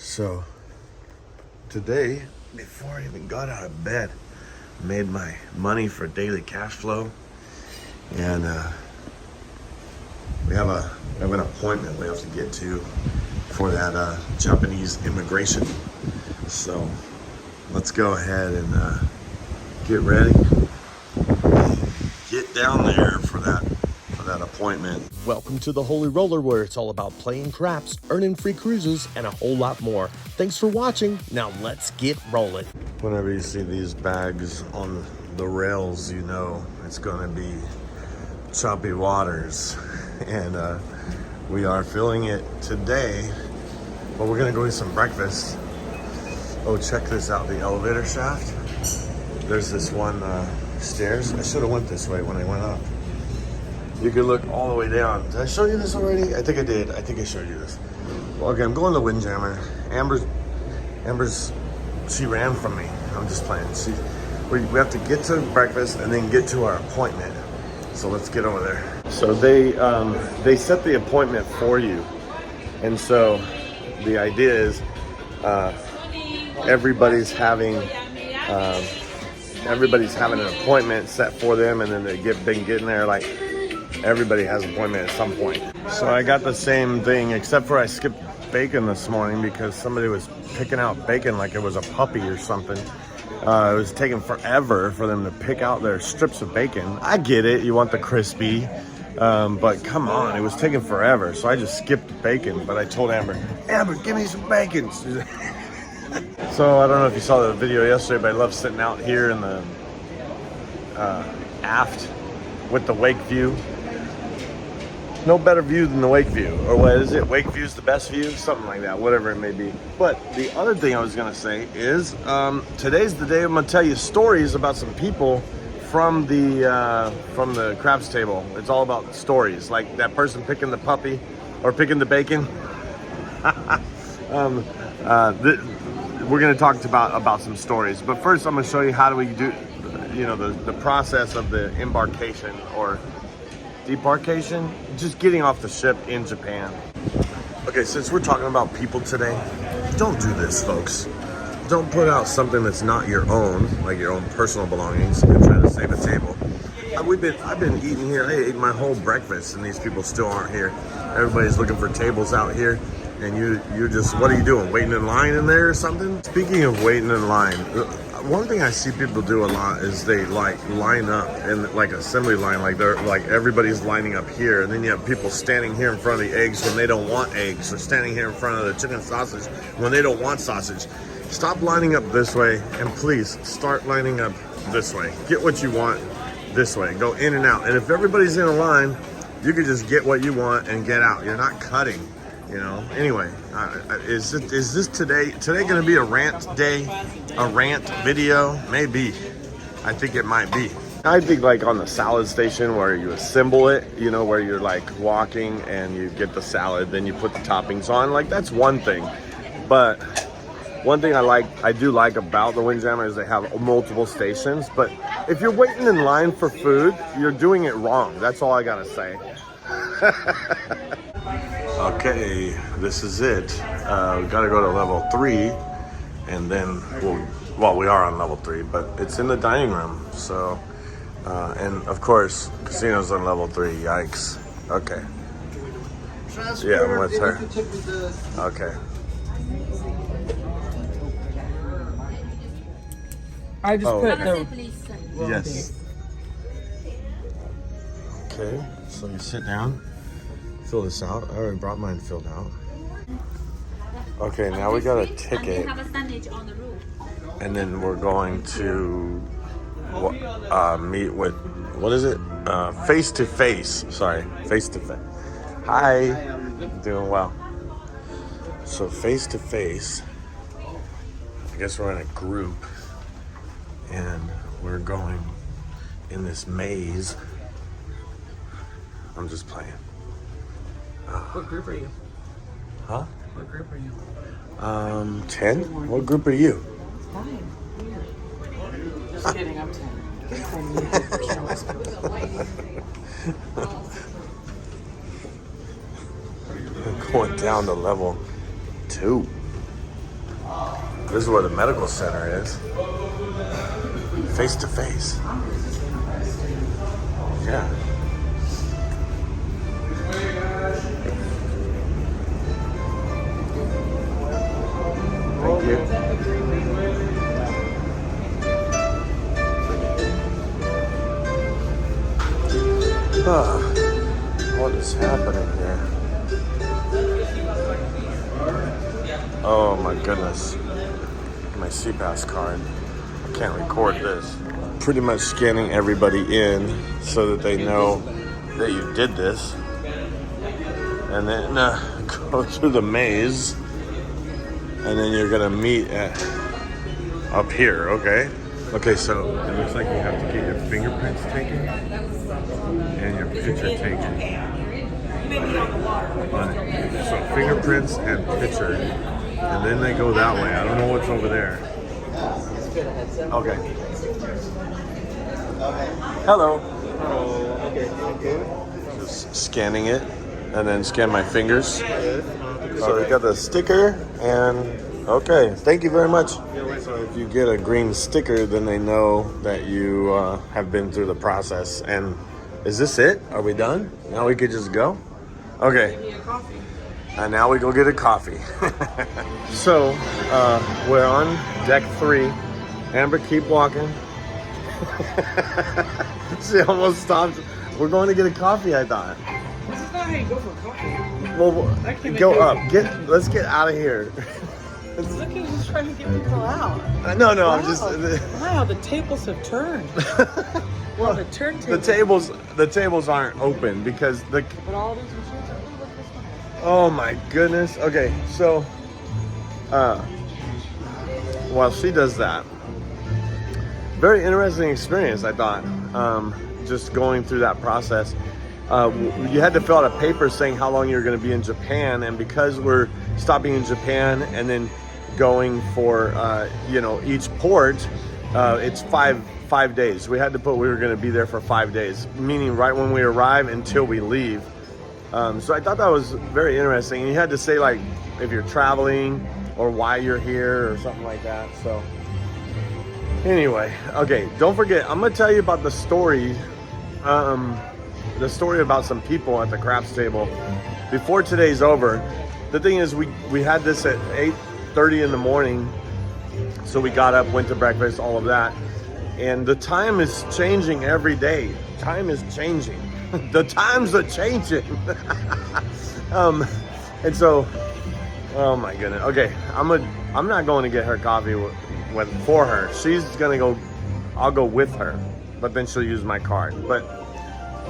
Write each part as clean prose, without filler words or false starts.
So today, before I even got out of bed, made my money for daily cash flow, and we have an appointment we have to get to for that Japanese immigration. So let's go ahead and get ready, get down there for that appointment. Welcome to the Holy Roller, where it's all about playing craps, earning free cruises, and a whole lot more. Thanks for watching. Now let's get rolling. Whenever you see these bags on the rails, you know it's gonna be choppy waters. And we are filling it today, but we're gonna go get some breakfast. Oh, check this out, the elevator shaft. There's this one stairs. I should have went this way when I went up. You can look all the way down. Did I show you this already? I think I did. I think I showed you this. Well, okay, I'm going to Windjammer. Amber's, she ran from me. I'm just playing. We have to get to breakfast and then get to our appointment. So let's get over there. So they set the appointment for you. And so the idea is everybody's having an appointment set for them, and then been getting there like everybody has an appointment at some point. So I got the same thing, except for I skipped bacon this morning because somebody was picking out bacon like it was a puppy or something. It was taking forever for them to pick out their strips of bacon. I get it, you want the crispy, but come on, it was taking forever. So I just skipped bacon, but I told Amber, give me some bacon. So I don't know if you saw the video yesterday, but I love sitting out here in the aft with the wake view. No better view than the wake view. Or what is it? Wake view's the best view? Something like that, whatever it may be. But the other thing I was gonna say is today's the day I'm gonna tell you stories about some people from the craps table. It's all about stories, like that person picking the puppy or picking the bacon. We're going to talk about some stories, but first I'm going to show you how do we do, the process of the embarkation or debarkation, just getting off the ship in Japan. Okay, since we're talking about people today, don't do this, folks. Don't put out something that's not your own, like your own personal belongings, and try to save a table. I've been eating here. I ate my whole breakfast, and these people still aren't here. Everybody's looking for tables out here. And you're just, what are you doing? Waiting in line in there or something? Speaking of waiting in line, one thing I see people do a lot is they line up in like assembly line, like they're like everybody's lining up here, and then you have people standing here in front of the eggs when they don't want eggs, or standing here in front of the chicken sausage when they don't want sausage. Stop lining up this way, and please start lining up this way. Get what you want this way. Go in and out. And if everybody's in a line, you can just get what you want and get out. You're not cutting. Anyway, is this today going to be a rant day, a rant video? Maybe. I think it might be. I think like on the salad station where you assemble it, where you're like walking and you get the salad, then you put the toppings on, like that's one thing. But one thing I do like about the Windjammer is they have multiple stations, but if you're waiting in line for food, you're doing it wrong. That's all I gotta say. Okay, this is it. We gotta go to level 3, and then we are on level 3, but it's in the dining room. So, and of course, casino's on level 3. Yikes. Okay. Yeah, I'm with her. Okay. I just put the... Yes. Okay, so you sit down. Fill this out. I already brought mine filled out. Okay, now we got a ticket. And then we're going to meet with, what is it? Face to face. Sorry, face to face. Hi. Doing well. So face to face. I guess we're in a group. And we're going in this maze. I'm just playing. What group are you? Huh? What group are you? 10? What group are you? 9. Just kidding, I'm 10. Going down to level 2. This is where the medical center is. Face to face. Yeah. Thank you. What is happening here? Oh my goodness. My CPAS card. I can't record this. Pretty much scanning everybody in so that they know that you did this. And then go through the maze. And then you're gonna meet at up here, okay? Okay, so it looks like you have to get your fingerprints taken and your picture taken. So fingerprints and picture, and then they go that way. I don't know what's over there. Okay. Hello. Just scanning it, and then scan my fingers. So we got the sticker, and okay, thank you very much. So if you get a green sticker, then they know that you have been through the process. And is this it? Are we done? Now we could just go? Okay. And now we go get a coffee. So we're on deck 3. Amber, keep walking. She almost stopped. We're going to get a coffee, I thought. This is not how you go for coffee. Well, go up. Let's get out of here. Look, he's just trying to get people out. No, Wow. I'm just. Wow, the tables have turned. Well, the turntables. The tables aren't open because the. But all these machines are. Oh, look, this one. Oh my goodness. Okay, so. While she does that, very interesting experience, I thought. Just going through that process. You had to fill out a paper saying how long you're going to be in Japan, and because we're stopping in Japan and then going for each port, it's five days. We had to put we were going to be there for 5 days, meaning right when we arrive until we leave. So I thought that was very interesting. And you had to say like if you're traveling or why you're here or something like that. So anyway, okay, don't forget, I'm going to tell you about the story. The story about some people at the craps table before today's over. The thing is, we had this at 8:30 in the morning, so we got up, went to breakfast, all of that, and the time is changing every day. Time is changing. The times are changing. And so, oh my goodness. Okay, I'm not going to get her coffee for her. She's gonna go. I'll go with her, but then she'll use my card. But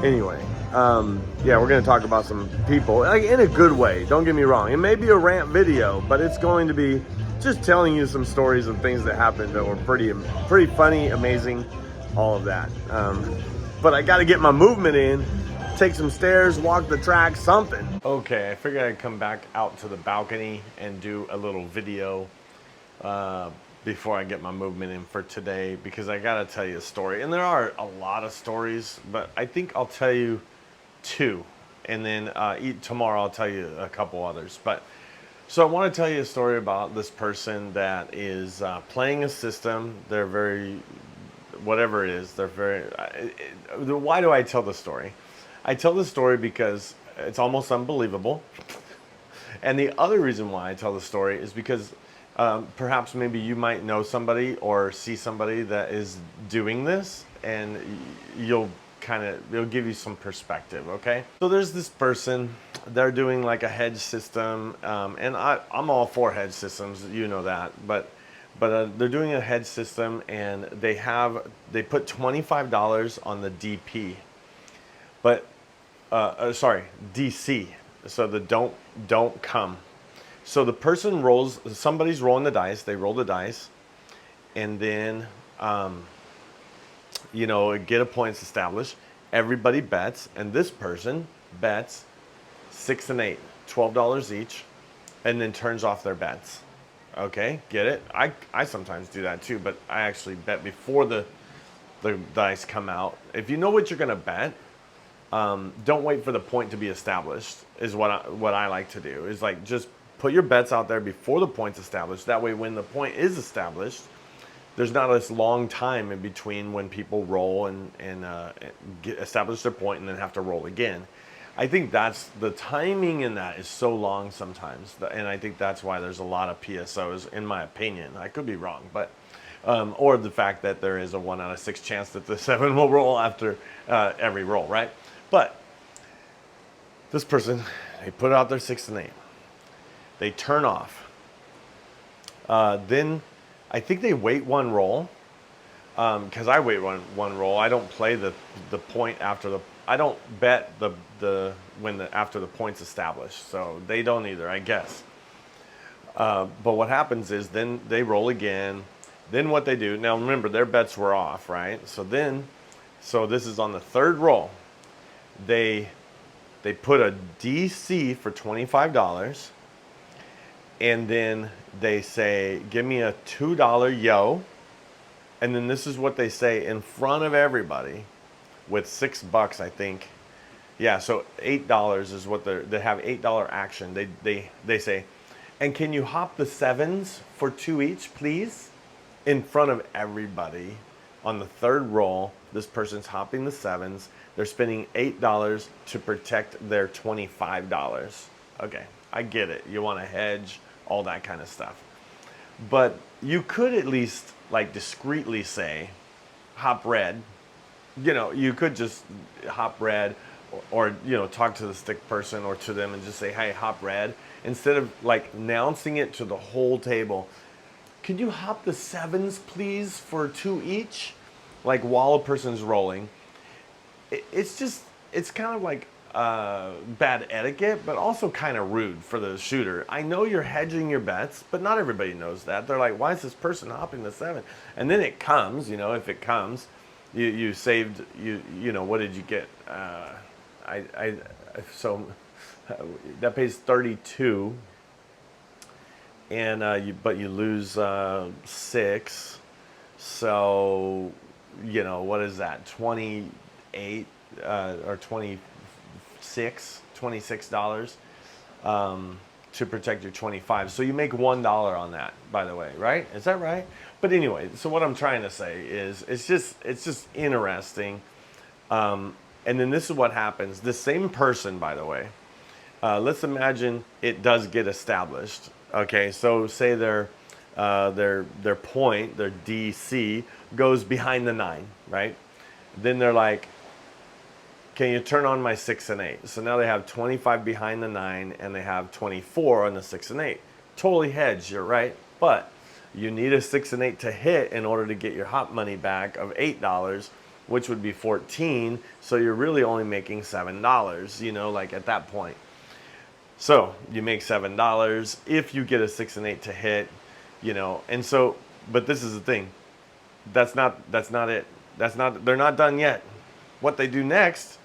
anyway, yeah, we're going to talk about some people, like in a good way. Don't get me wrong. It may be a rant video, but it's going to be just telling you some stories of things that happened that were pretty funny, amazing, all of that. But I got to get my movement in, take some stairs, walk the track, something. Okay, I figured I'd come back out to the balcony and do a little video before I get my movement in for today, because I gotta tell you a story. And there are a lot of stories, but I think I'll tell you 2, and then tomorrow I'll tell you a couple others. But so I want to tell you a story about this person that is playing a system. They're very, whatever it is, they're very, why do I tell the story? I tell the story because it's almost unbelievable. And the other reason why I tell the story is because perhaps maybe you might know somebody or see somebody that is doing this, and it'll give you some perspective, okay? So there's this person, they're doing like a hedge system, and I'm all for hedge systems, you know that, but they're doing a hedge system, and they put $25 on the DP, but sorry, DC, so the don't come. So the person somebody's rolling the dice, they roll the dice, and then, get a points established. Everybody bets, and this person bets 6 and 8, $12 each, and then turns off their bets. Okay, get it? I sometimes do that too, but I actually bet before the dice come out. If you know what you're gonna bet, don't wait for the point to be established, is what I like to do. Is like just put your bets out there before the point's established. That way, when the point is established, there's not this long time in between when people roll and establish their point and then have to roll again. I think that's the timing in that is so long sometimes, and I think that's why there's a lot of PSOs, in my opinion. I could be wrong, but or the fact that there is a 1 out of 6 chance that the 7 will roll after every roll, right? But this person, they put out their 6 and 8. They turn off. Then I think they wait one roll, because I wait one roll. I don't play the point after the. I don't bet after the point's established. So they don't either, I guess. But what happens is then they roll again. Then what they do, now remember their bets were off, right? So this is on the third roll. They put a DC for $25, and then they say, give me a $2 yo. And then this is what they say in front of everybody with $6, I think. Yeah, so $8 is what they have $8 action. They say, and can you hop the 7s for 2 each, please? In front of everybody on the third roll, this person's hopping the 7s. They're spending $8 to protect their $25. Okay, I get it. You want to hedge, all that kind of stuff. But you could at least like discreetly say, hop red. You know, you could just hop red or you know, talk to the stick person or to them and just say, hey, hop red. Instead of like announcing it to the whole table. Could you hop the 7s, please, for 2 each? Like while a person's rolling. It's kind of like bad etiquette, but also kind of rude for the shooter. I know you're hedging your bets, but not everybody knows that. They're like, why is this person hopping the 7? And then it comes, you know, if it comes, you saved, you know, what did you get? So that pays 32. And but you lose 6, so you know what is that? 28 or $26 to protect your 25. So you make $1 on that, by the way, right? Is that right? But anyway, so what I'm trying to say is it's just interesting. And then this is what happens. The same person, by the way. Let's imagine it does get established. Okay, so say their point, their DC, goes behind the 9, right? Then they're like, can you turn on my 6 and 8? So now they have 25 behind the 9, and they have 24 on the 6 and 8. Totally hedged, you're right, but you need a 6 and 8 to hit in order to get your hot money back of $8, which would be 14. So you're really only making $7, you know, like at that point. So you make $7 if you get a 6 and 8 to hit, you know. And so, but this is the thing. That's not it. They're not done yet. What they do next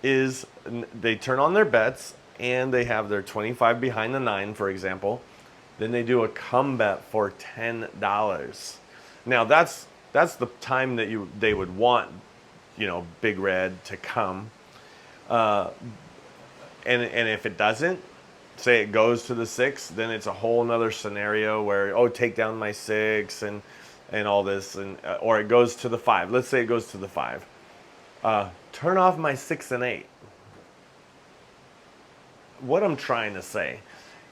is they turn on their bets and they have their 25 behind the 9, for example. Then they do a come bet for $10. Now that's the time that they would want, you know, Big Red to come. And if it doesn't, say it goes to the 6, then it's a whole nother scenario where, oh, take down my 6 and all this, and or it goes to the 5. Let's say it goes to the 5. Turn off my 6 and 8. What I'm trying to say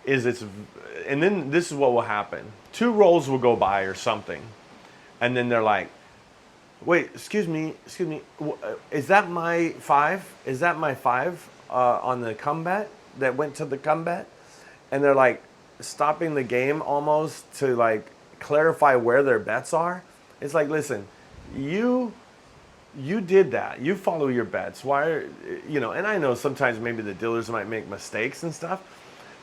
is and then this is what will happen. 2 rolls will go by or something, and then they're like, wait, excuse me, is that my 5? Is that my 5 on the comeback that went to the comeback? And they're like stopping the game almost to like clarify where their bets are. It's like, listen, you did that. You follow your bets. Why you know, and I know sometimes maybe the dealers might make mistakes and stuff,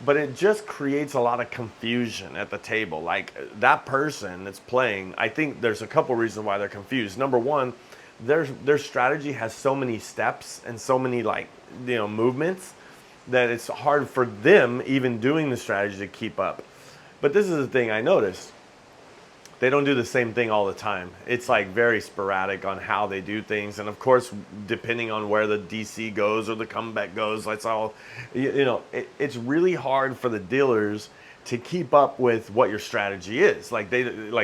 but it just creates a lot of confusion at the table. Like that person that's playing, I think there's a couple reasons why they're confused. Number one, their strategy has so many steps and so many, like, you know, movements that it's hard for them even doing the strategy to keep up. But this is the thing I noticed. They don't do the same thing all the time. It's like very sporadic on how they do things. And of course, depending on where the DC goes or the comeback goes, that's all, you know, it's really hard for the dealers to keep up with what your strategy is. Like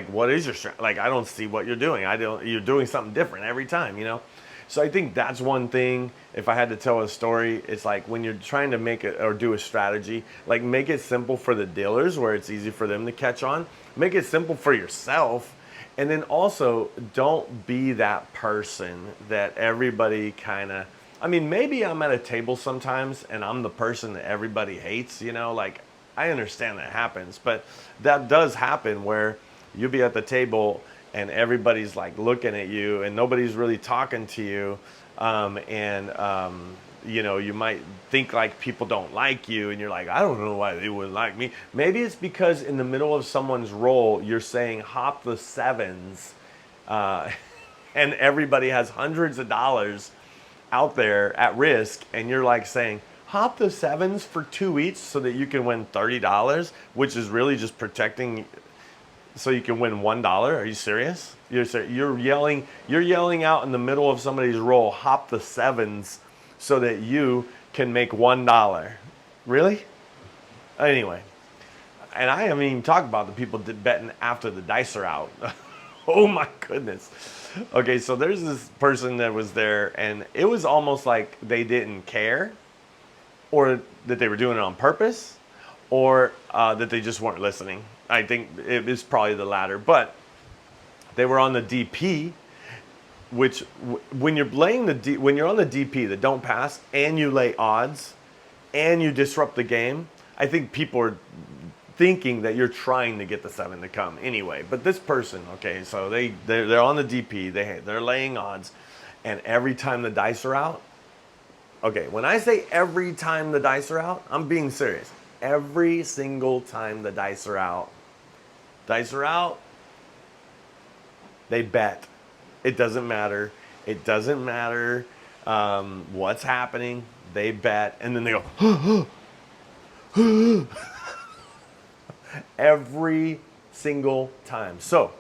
what is your strategy? Like, I don't see what you're doing. You're doing something different every time, you know? So I think that's one thing. If I had to tell a story, it's like when you're trying to make it or do a strategy, like make it simple for the dealers where it's easy for them to catch on. Make it simple for yourself. And then also don't be that person that everybody kind of, I mean, maybe I'm at a table sometimes and I'm the person that everybody hates, you know, like I understand that happens, but that does happen where you'll be at the table and everybody's like looking at you and nobody's really talking to you. You know, you might think like people don't like you and you're like, I don't know why they wouldn't like me. Maybe it's because in the middle of someone's roll, you're saying hop the sevens, and everybody has hundreds of dollars out there at risk, and you're like saying, hop the sevens for 2 each so that you can win $30, which is really just protecting so you can win $1. Are you serious? You're yelling out in the middle of somebody's roll, hop the sevens so that you can make $1. Really? Anyway, and I haven't even talked about the people betting after the dice are out. Oh my goodness. Okay, so there's this person that was there, and it was almost like they didn't care, or that they were doing it on purpose, or that they just weren't listening. I think it is probably the latter, but they were on the DP, which when you're when you're on the DP, the don't pass, and you lay odds, and you disrupt the game, I think people are thinking that you're trying to get the 7 to come anyway. But this person, okay, so they're on the DP, they're laying odds, and every time the dice are out, okay, when I say every time the dice are out, I'm being serious. Every single time the dice are out, they bet. It doesn't matter. It doesn't matter what's happening. They bet, and then they go, every single time. So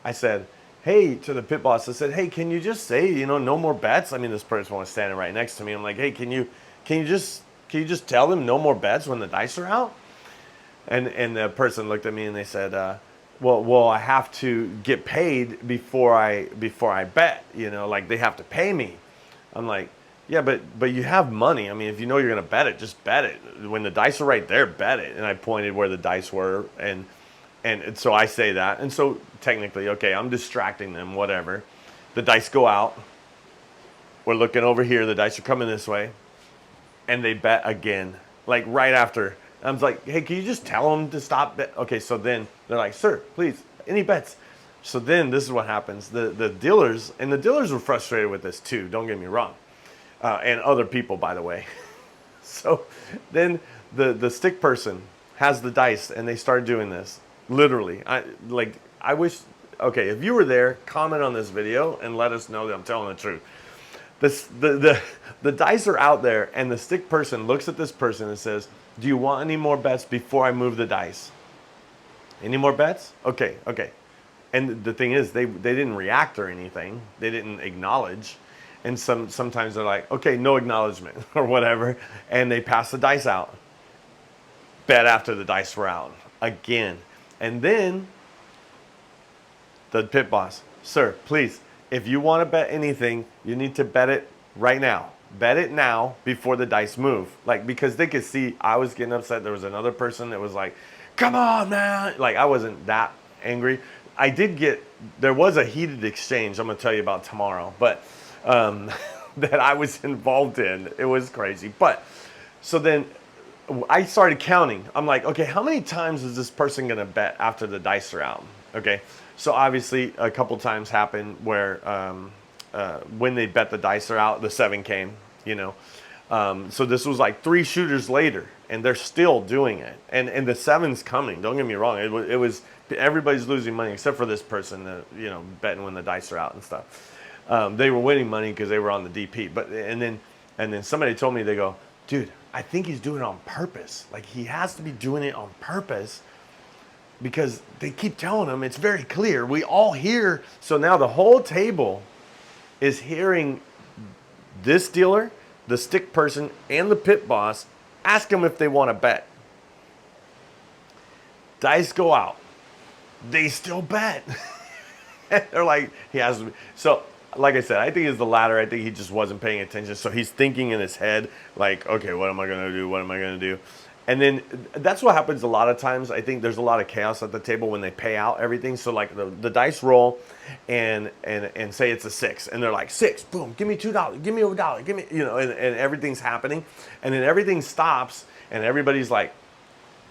I said, hey, to the pit boss, I said, hey, can you just say, you know, no more bets? I mean, this person was standing right next to me. I'm like, hey, can you just tell them no more bets when the dice are out? And the person looked at me and they said, well, I have to get paid before I bet, you know, like they have to pay me. I'm like, yeah, but you have money. I mean, if you know you're going to bet it, just bet it. When the dice are right there, bet it. And I pointed where the dice were, and so I say that. And so technically, okay, I'm distracting them, whatever. The dice go out. We're looking over here. The dice are coming this way. And they bet again, like right after. I was like, hey, can you just tell them to stop bet? Okay, so then they're like, sir, please, any bets? So then this is what happens. The dealers were frustrated with this too, don't get me wrong. And other people, by the way. So then the stick person has the dice, and they start doing this. Literally, I wish. Okay, if you were there, comment on this video and let us know that I'm telling the truth. The dice are out there, and the stick person looks at this person and says, "Do you want any more bets before I move the dice? Any more bets? Okay." And the thing is, they didn't react or anything. They didn't acknowledge. And sometimes they're like, okay, no acknowledgement or whatever. And they pass the dice out. Bet after the dice were out again. And then the pit boss, sir, please, if you want to bet anything, you need to bet it right now. Bet it now before the dice move. Like, because they could see I was getting upset. There was another person that was like, come on, man. Like, I wasn't that angry. There was a heated exchange I'm going to tell you about tomorrow. But that I was involved in. It was crazy. But so then I started counting. I'm like, okay, how many times is this person going to bet after the dice are out? Okay, so obviously a couple times happened where when they bet the dice are out, the 7 came, you know. So this was like 3 shooters later, and they're still doing it. And the 7's coming. Don't get me wrong. It was everybody's losing money except for this person that, you know, betting when the dice are out and stuff. They were winning money because they were on the DP. But and then somebody told me, they go, dude, I think he's doing it on purpose. Like, he has to be doing it on purpose because they keep telling him it's very clear. We all hear. So now the whole table is hearing this dealer, the stick person, and the pit boss ask them if they want to bet. Dice go out. They still bet. They're like, he has to be. So, like I said, I think it's the latter. I think he just wasn't paying attention. So he's thinking in his head, like, okay, what am I going to do? What am I going to do? And then that's what happens a lot of times. I think there's a lot of chaos at the table when they pay out everything. So like the dice roll and say it's a 6. And they're like, 6, boom, give me $2, give me $1, give me, you know, and everything's happening. And then everything stops and everybody's like,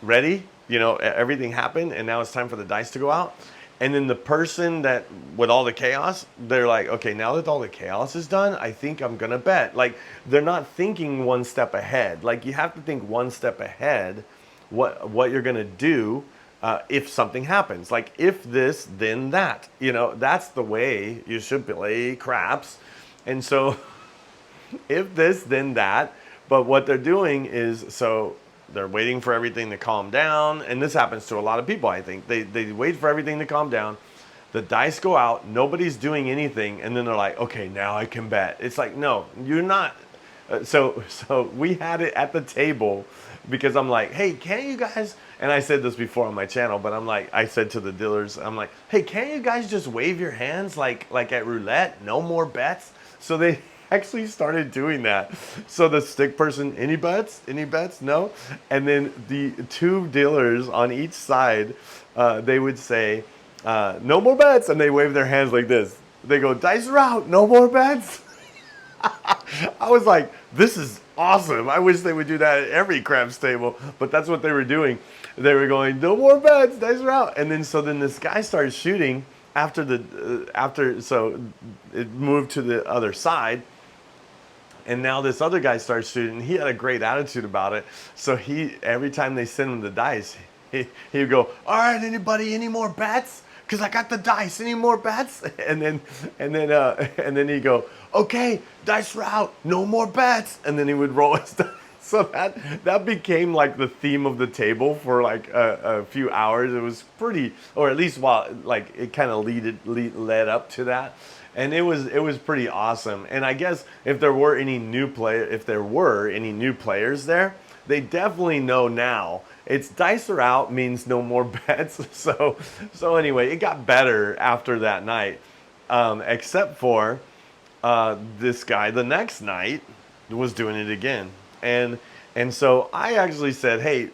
ready? You know, everything happened and now it's time for the dice to go out. And then the person that, with all the chaos, they're like, okay, now that all the chaos is done, I think I'm going to bet. Like, they're not thinking one step ahead. Like, you have to think one step ahead what you're going to do if something happens. Like, if this, then that. You know, that's the way you should play craps. And so, if this, then that. But what they're doing is, so they're waiting for everything to calm down. And this happens to a lot of people, I think. They wait for everything to calm down. The dice go out. Nobody's doing anything. And then they're like, okay, now I can bet. It's like, no, you're not. So we had it at the table because I'm like, hey, can't you guys, and I said this before on my channel, but I'm like, I said to the dealers, I'm like, hey, can't you guys just wave your hands like at roulette? No more bets. So they actually started doing that. So the stick person, any bets? Any bets? No. And then the 2 dealers on each side, they would say, no more bets. And they wave their hands like this. They go, dice are out, no more bets. I was like, this is awesome. I wish they would do that at every craps table, but that's what they were doing. They were going, no more bets, dice are out. And then, so then this guy started shooting so it moved to the other side. And now this other guy starts shooting. He had a great attitude about it. So every time they send him the dice, he would go, all right, anybody, any more bets? Because I got the dice, any more bets? And then he'd go, okay, dice are out, no more bets. And then he would roll his dice. So that became like the theme of the table for like a few hours. It was pretty, or at least while like it kind of led up to that. And it was pretty awesome. And I guess if there were any new players there, they definitely know now. It's dice are out means no more bets. So anyway, it got better after that night, except for this guy. The next night was doing it again, and so I actually said, hey,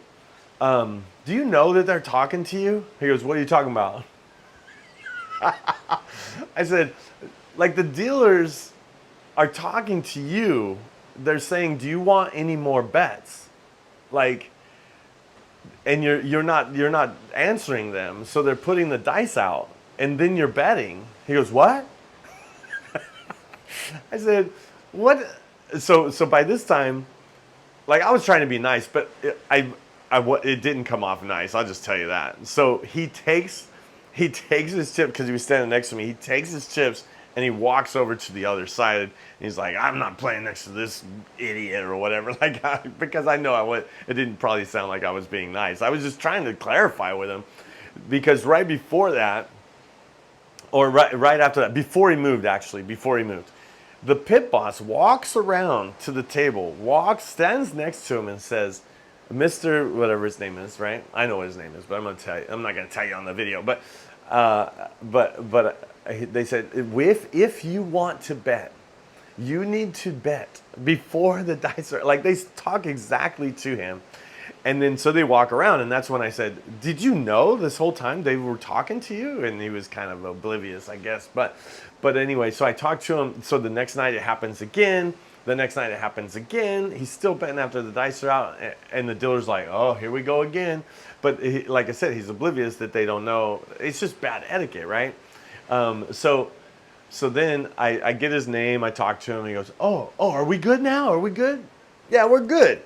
do you know that they're talking to you? He goes, what are you talking about? I said, like, the dealers are talking to you. They're saying, do you want any more bets? Like, and you're not answering them. So they're putting the dice out and then you're betting. He goes, what? I said, what? So by this time, like, I was trying to be nice, but it didn't come off nice. I'll just tell you that. So he takes his chip, because he was standing next to me. He takes his chips and he walks over to the other side. And he's like, I'm not playing next to this idiot or whatever. Like, because I know it didn't probably sound like I was being nice. I was just trying to clarify with him, because right before that, or right after that, before he moved, the pit boss walks around to the table, stands next to him and says, Mr. whatever his name is, right? I know what his name is, but I'm not going to tell you on the video. But they said, if you want to bet, you need to bet before the dice are, like, they talk exactly to him. And then so they walk around, and that's when I said, did you know this whole time they were talking to you? And he was kind of oblivious, I guess. But anyway, so I talked to him. So the next night it happens again. He's still betting after the dice are out. And the dealer's like, oh, here we go again. But like I said, he's oblivious that they don't know. It's just bad etiquette, right? So then I get his name. I talk to him. He goes, oh, are we good now? Are we good? Yeah, we're good.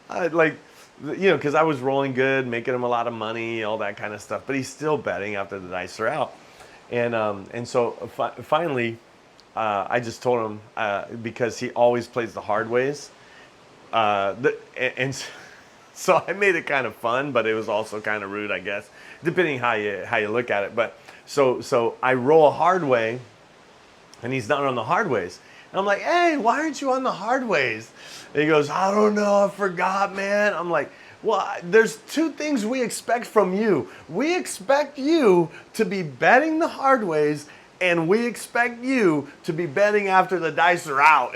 Because I was rolling good, making him a lot of money, all that kind of stuff. But he's still betting after the dice are out. And so finally, I just told him, because he always plays the hard ways. So I made it kind of fun, but it was also kind of rude, I guess, depending how you look at it. But so I roll a hard way, and he's not on the hard ways. And I'm like, hey, why aren't you on the hard ways? And he goes, I don't know, I forgot, man. I'm like, Well, there's two things we expect from you. We expect you to be betting the hard ways, and we expect you to be betting after the dice are out.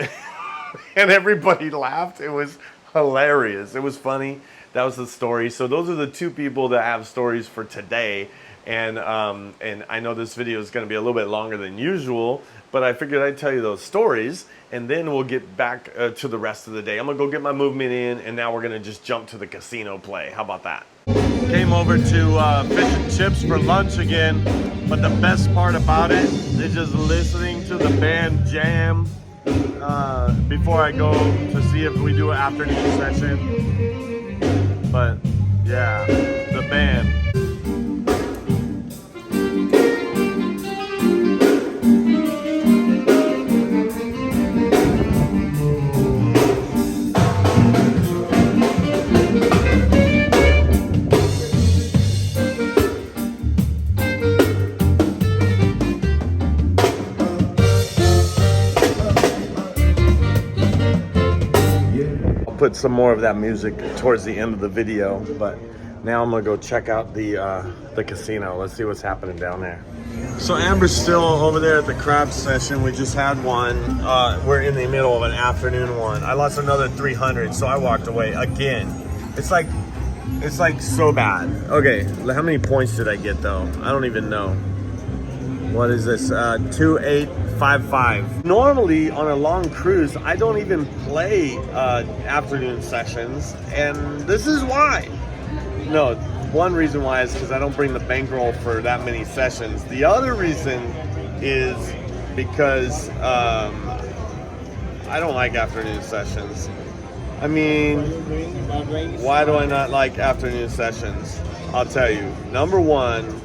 And everybody laughed. It was hilarious. It was funny. That was the story. So those are the two people that have stories for today. And I know this video is going to be a little bit longer than usual, but I figured I'd tell you those stories, and then we'll get back to the rest of the day. I'm going to go get my movement in, and now we're going to just jump to the casino play. How about that? Came over to Fish and Chips for lunch again, but the best part about it is just listening to the band jam before I go to see if we do an afternoon session. But yeah, the band. Put some more of that music towards the end of the video, but now I'm gonna go check out the casino. Let's see what's happening down there. So Amber's still over there at the crab session. We just had one. We're in the middle of an afternoon one. I lost another 300, so I walked away again. It's like so bad. Okay, how many points did I get though? I don't even know. What is this? 2855. Normally on a long cruise, I don't even play afternoon sessions, and this is why. No, one reason why is because I don't bring the bankroll for that many sessions. The other reason is because I don't like afternoon sessions. I mean, why do I not like afternoon sessions? I'll tell you. Number one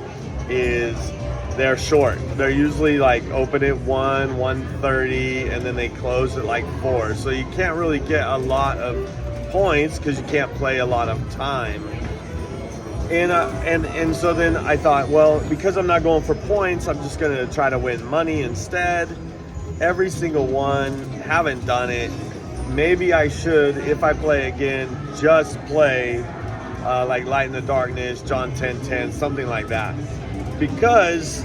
is they're short. They're usually like open at 1:30, and then they close at like 4. So you can't really get a lot of points because you can't play a lot of time. And so then I thought, well, because I'm not going for points, I'm just gonna try to win money instead. Every single one, haven't done it. Maybe I should, if I play again, just play like Light in the Darkness, John 10:10, something like that. Because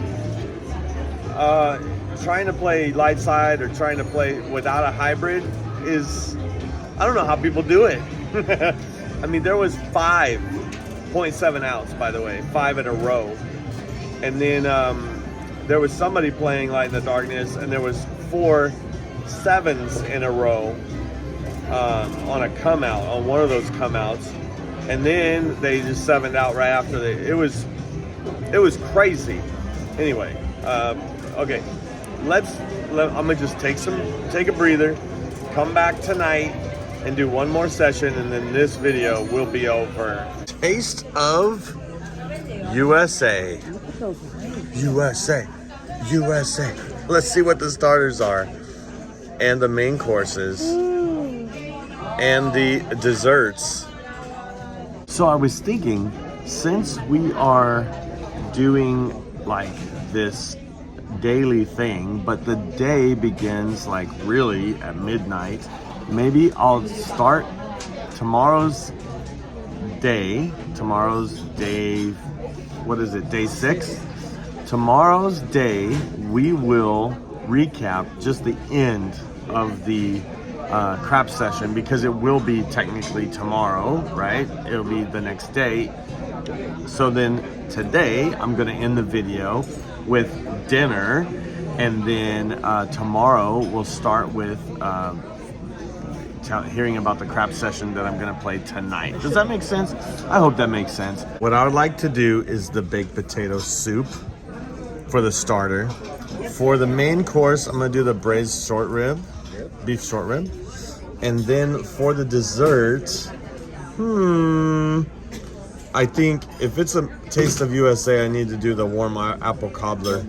trying to play light side or trying to play without a hybrid is, I don't know how people do it. I mean, there was 5.7 outs, by the way, 5 in a row. And then there was somebody playing Light in the Darkness, and there was 4 7s in a row on a come out, on one of those come outs. And then they just 7'd out right after it was crazy. Anyway, okay, I'm gonna just take a breather, come back tonight and do one more session, and then this video will be over. Taste of USA. USA. Let's see what the starters are, and the main courses, and the desserts. So I was thinking, since we are doing like this daily thing, but the day begins like really at midnight, maybe I'll start tomorrow's day, what is it, day 6? Tomorrow's day, we will recap just the end of the crap session, because it will be technically tomorrow, right? It'll be the next day. So then today I'm gonna end the video with dinner, and then tomorrow we'll start with hearing about the crap session that I'm gonna play tonight. Does that make sense? I hope that makes sense. What I would like to do is the baked potato soup for the starter. For the main course, I'm gonna do the braised short rib, beef short rib. And then for the dessert, I think if it's a taste of USA, I need to do the warm apple cobbler.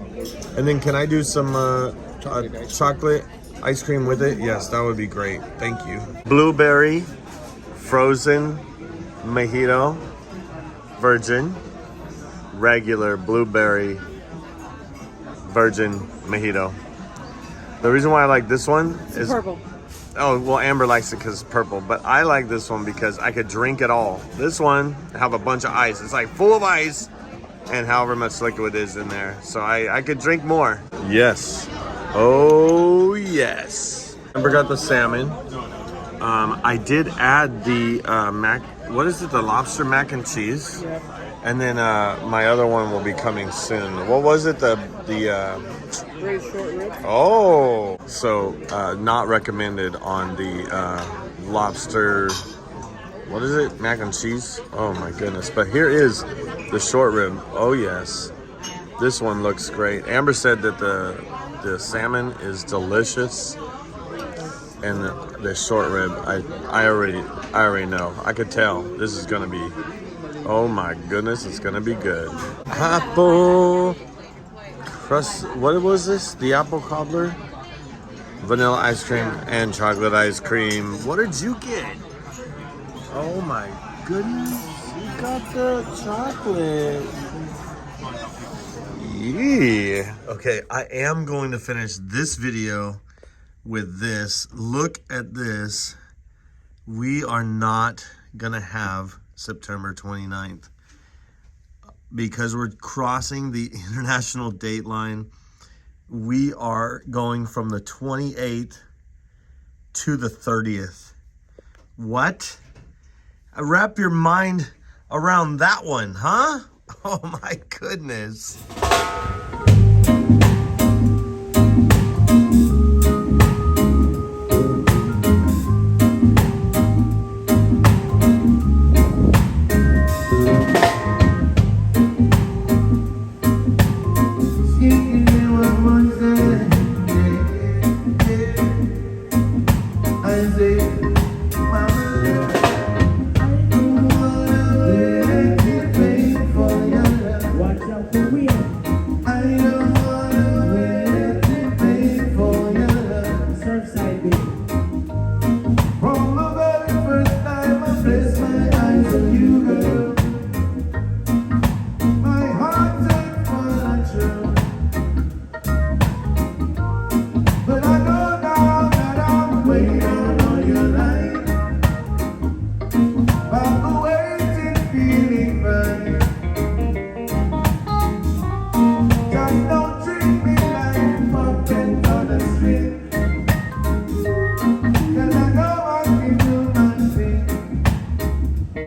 And then can I do some chocolate ice cream with it? Yes, that would be great. Thank you. Blueberry, frozen, mojito, virgin, regular blueberry, virgin mojito. The reason why I like this one is purple. Oh, well, Amber likes it because it's purple, but I like this one because I could drink it all. This one have a bunch of ice. It's like full of ice and however much liquid is in there. So I could drink more. Yes. Oh, yes. Amber got the salmon. I did add the what is it? The lobster mac and cheese. Yep. And then my other one will be coming soon. What was it? The Braised short ribs. oh, so not recommended on the lobster. What is it? Mac and cheese. Oh my goodness! But here is the short rib. Oh yes, this one looks great. Amber said that the salmon is delicious, and the short rib. I already know. I could tell this is gonna be. Oh my goodness, it's gonna be good. Apple crust. What was this? The apple cobbler, vanilla ice cream, and chocolate ice cream. What did you get? Oh my goodness, you got the chocolate. Yeah. Okay, I am going to finish this video with this. Look at this. We are not gonna have September 29th because we're crossing the international date line. We are going from the 28th to the 30th. What? Wrap your mind around that one, huh? Oh my goodness. Watch out for real.